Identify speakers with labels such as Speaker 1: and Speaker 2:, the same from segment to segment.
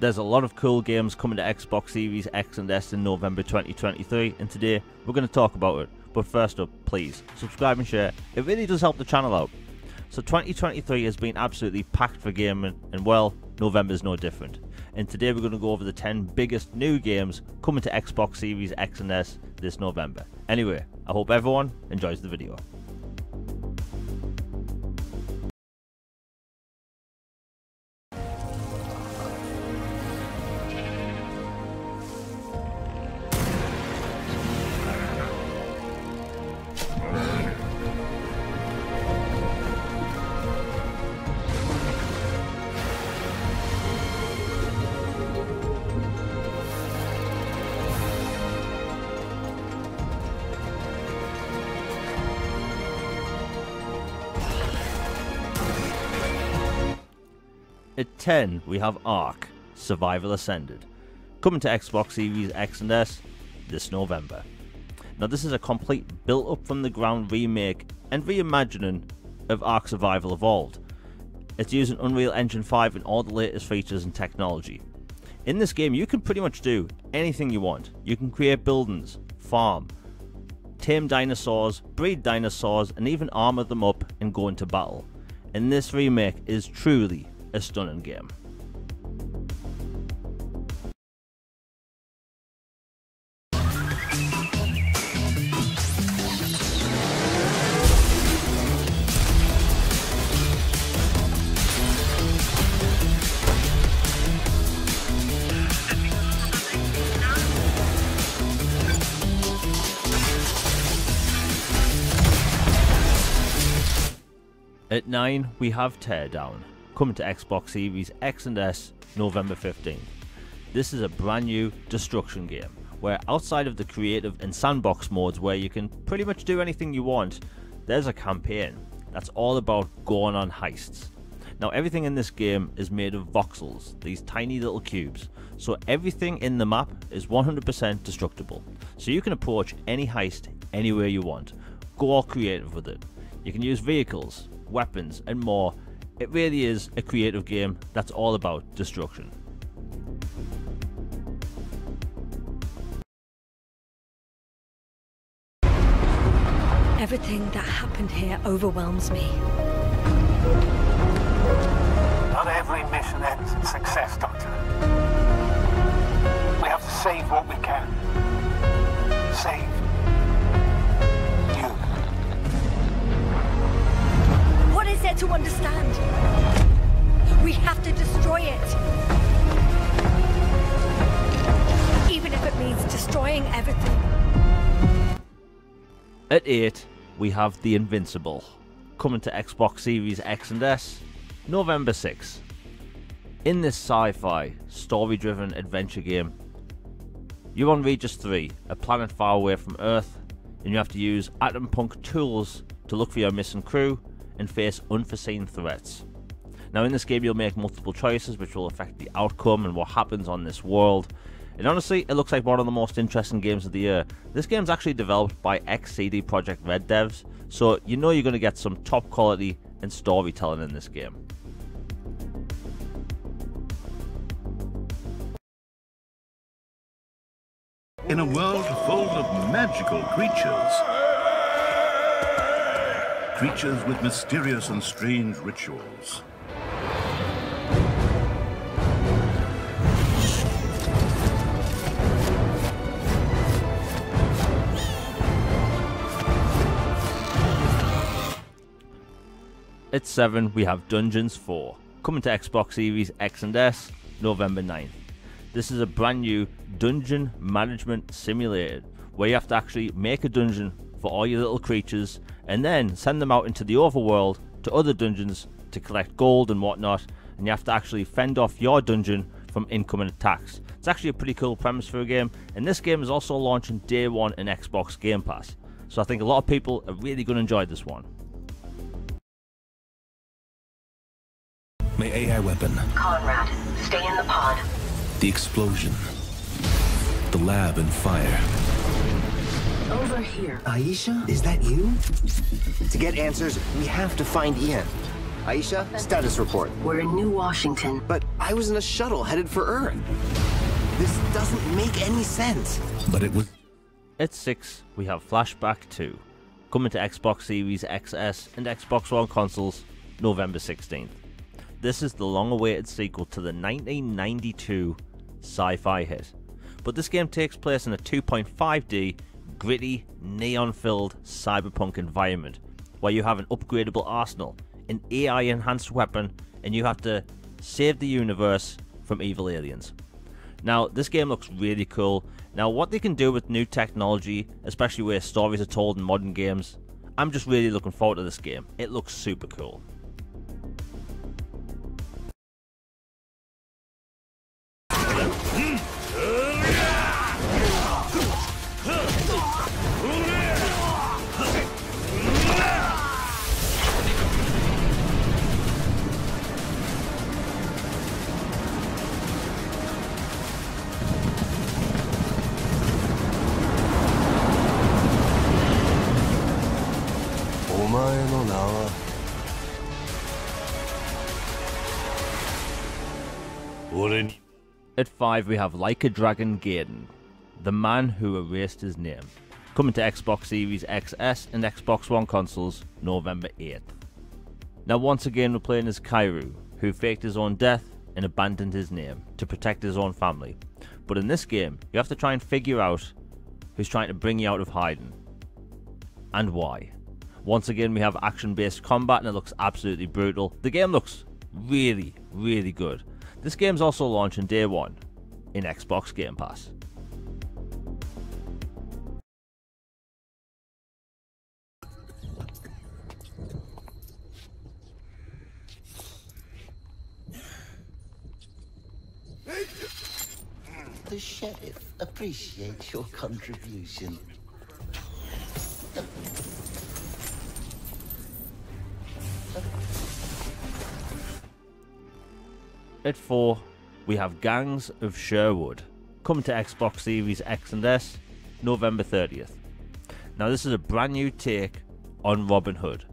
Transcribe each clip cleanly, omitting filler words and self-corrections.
Speaker 1: There's a lot of cool games coming to Xbox Series X and S in November 2023, and today we're going to talk about it. But first up, please subscribe and share, it really does help the channel out. So 2023 has been absolutely packed for gaming, and well, November's no different. And today we're going to go over the 10 biggest new games coming to Xbox Series X and S this November. Anyway, I hope everyone enjoys the video. At 10, we have Ark: Survival Ascended, coming to Xbox Series X and S this November. Now this is a complete built up from the ground remake and reimagining of Ark Survival Evolved. It's using Unreal Engine 5 and all the latest features and technology. In this game you can pretty much do anything you want. You can create buildings, farm, tame dinosaurs, breed dinosaurs, and even armor them up and go into battle. And this remake is truly a stunning game. At 9, we have Teardown, coming to Xbox Series X and S November 15th. This is a brand new destruction game, where outside of the creative and sandbox modes where you can pretty much do anything you want, there's a campaign that's all about going on heists. Now everything in this game is made of voxels, these tiny little cubes, so everything in the map is 100% destructible. So you can approach any heist anywhere you want, go all creative with it. You can use vehicles, weapons and more. It really is a creative game that's all about destruction.
Speaker 2: Everything that happened here overwhelms me.
Speaker 3: Not every mission ends in success, Doctor. We have to save what we can. Save you.
Speaker 2: What is there to understand? We have to destroy it. Even if it means destroying everything.
Speaker 1: At 8, we have The Invincible, coming to Xbox Series X and S November 6th. In this sci-fi, story-driven adventure game, you're on Regis 3, a planet far away from Earth, and you have to use atom punk tools to look for your missing crew and face unforeseen threats. Now in this game you'll make multiple choices which will affect the outcome and what happens on this world. And honestly, it looks like one of the most interesting games of the year. This game's actually developed by ex-CD Projekt Red devs, so you know you're going to get some top quality and storytelling in this game.
Speaker 4: In a world full of magical creatures, creatures with mysterious and strange rituals.
Speaker 1: At 7, we have Dungeons 4, coming to Xbox Series X and S November 9th. This is a brand new dungeon management simulator where you have to actually make a dungeon for all your little creatures and then send them out into the overworld to other dungeons to collect gold and whatnot, and you have to actually fend off your dungeon from incoming attacks. It's actually a pretty cool premise for a game, and this game is also launching day one in Xbox Game Pass, so I think a lot of people are really going to enjoy this one.
Speaker 5: My AI weapon.
Speaker 6: Conrad, stay in the pod.
Speaker 5: The explosion. The lab and fire.
Speaker 6: Over here.
Speaker 7: Aisha, is that you? To get answers, we have to find Ian. Aisha, status report.
Speaker 6: We're in New Washington.
Speaker 7: But I was in a shuttle headed for Earth. This doesn't make any sense.
Speaker 5: But it was...
Speaker 1: At 6, we have Flashback 2, coming to Xbox Series XS and Xbox One consoles November 16th. This is the long-awaited sequel to the 1992 sci-fi hit, but this game takes place in a 2.5D, gritty, neon-filled cyberpunk environment, where you have an upgradable arsenal, an AI-enhanced weapon, and you have to save the universe from evil aliens. Now, this game looks really cool. Now, what they can do with new technology, especially where stories are told in modern games, I'm just really looking forward to this game. It looks super cool. At 5, we have Like a Dragon Gaiden, the man who erased his name, coming to Xbox Series XS and Xbox One consoles November 8th. Now, once again, we're playing as Kairu, who faked his own death and abandoned his name to protect his own family. But in this game, you have to try and figure out who's trying to bring you out of hiding and why. Once again, we have action-based combat and it looks absolutely brutal. The game looks really, really good. This game's also launching day 1 in Xbox Game Pass.
Speaker 8: The sheriff appreciates your contribution.
Speaker 1: At 4, we have Gangs of Sherwood, coming to Xbox Series X and S November 30th. Now, this is a brand new take on Robin Hood,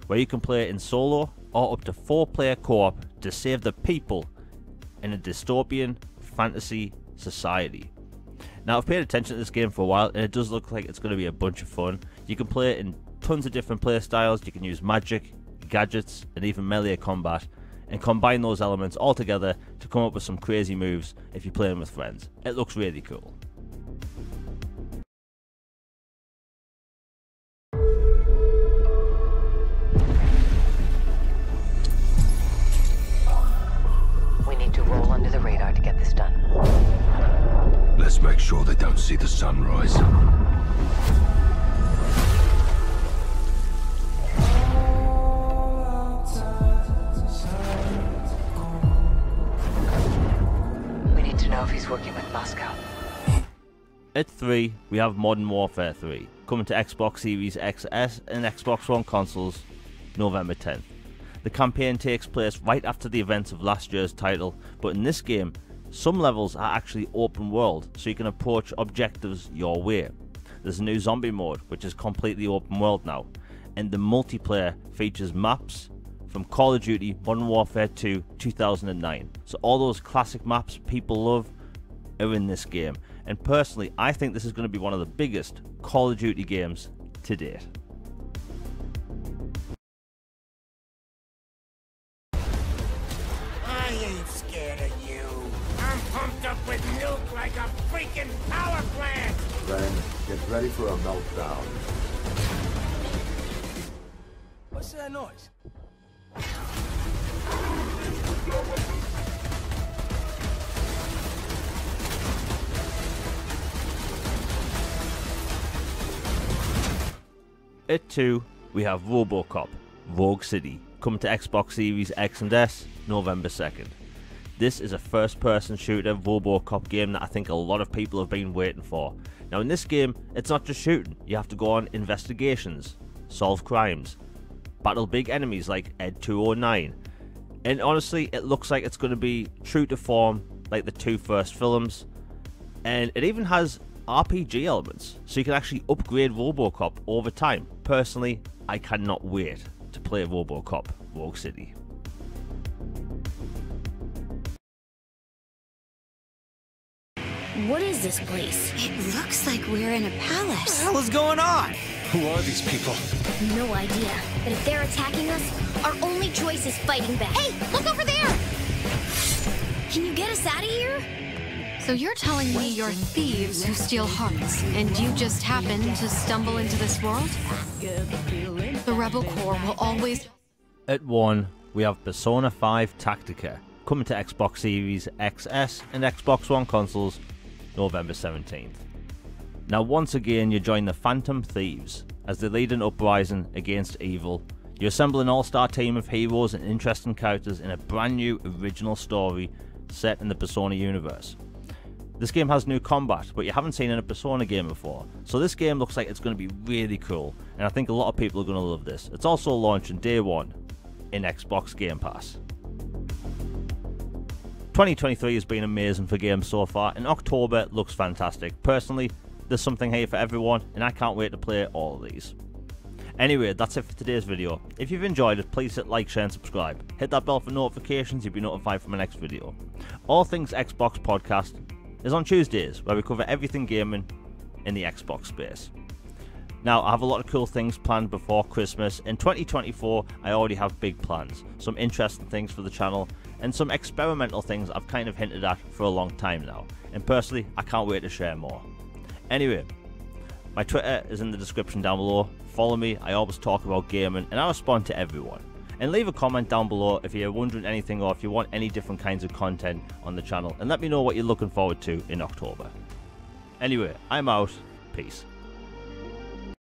Speaker 1: where you can play in solo or up to 4-player co-op to save the people in a dystopian fantasy society. Now, I've paid attention to this game for a while and it does look like it's going to be a bunch of fun. You can play it in tons of different play styles. You can use magic, gadgets and even melee combat, and combine those elements all together to come up with some crazy moves if you're playing with friends. It looks really cool.
Speaker 6: We need to roll under the radar to get this done.
Speaker 4: Let's make sure they don't see the sunrise.
Speaker 6: If he's working with Moscow.
Speaker 1: At 3, we have Modern Warfare 3, coming to Xbox Series XS and Xbox One consoles November 10th. The campaign takes place right after the events of last year's title, but in this game, some levels are actually open world, so you can approach objectives your way. There's a new zombie mode, which is completely open world now, and the multiplayer features maps from Call of Duty Modern Warfare 2 2009. So all those classic maps people love are in this game. And personally, I think this is going to be one of the biggest Call of Duty games to date.
Speaker 3: I ain't scared of you. I'm pumped up with nuke like a freaking power plant!
Speaker 9: Friend, get ready for a meltdown.
Speaker 3: What's that noise?
Speaker 1: At 2, we have RoboCop Rogue City, coming to Xbox Series X and S November 2nd. This is a first-person shooter RoboCop game that I think a lot of people have been waiting for. Now, in this game, it's not just shooting. You have to go on investigations, solve crimes, battle big enemies like Ed 209. And honestly, it looks like it's going to be true to form like the 2 first films. And it even has RPG elements, so you can actually upgrade RoboCop over time. Personally, I cannot wait to play RoboCop Rogue City.
Speaker 10: What is this place?
Speaker 11: It looks like we're in a palace.
Speaker 7: What the hell is going on?
Speaker 5: Who are these people?
Speaker 10: No idea. But if they're attacking us, our only choice is fighting back. Hey, look over there! Can you get us out of here?
Speaker 12: So you're telling me you're thieves who steal hearts, and you just happened to stumble into this world? The Rebel Corps will always...
Speaker 1: At 1, we have Persona 5 Tactica, coming to Xbox Series XS and Xbox One consoles November 17th. Now once again you join the Phantom Thieves as they lead an uprising against evil. You assemble an all-star team of heroes and interesting characters in a brand new original story set in the Persona universe. This game has new combat, but you haven't seen in a Persona game before, so this game looks like it's going to be really cool, and I think a lot of people are going to love this. It's also launching day 1 in Xbox Game Pass. 2023 has been amazing for games so far, and October looks fantastic. Personally, there's something here for everyone, and I can't wait to play all of these. Anyway, that's it for today's video. If you've enjoyed it, please hit like, share and subscribe. Hit that bell for notifications, you'll be notified for my next video. All Things Xbox podcast is on Tuesdays, where we cover everything gaming in the Xbox space. Now, I have a lot of cool things planned before Christmas. In 2024, I already have big plans, some interesting things for the channel, and some experimental things I've kind of hinted at for a long time now. And personally, I can't wait to share more. Anyway, my Twitter is in the description down below. Follow me, I always talk about gaming, and I respond to everyone. And leave a comment down below if you're wondering anything or if you want any different kinds of content on the channel, and let me know what you're looking forward to in October. Anyway, I'm out. Peace.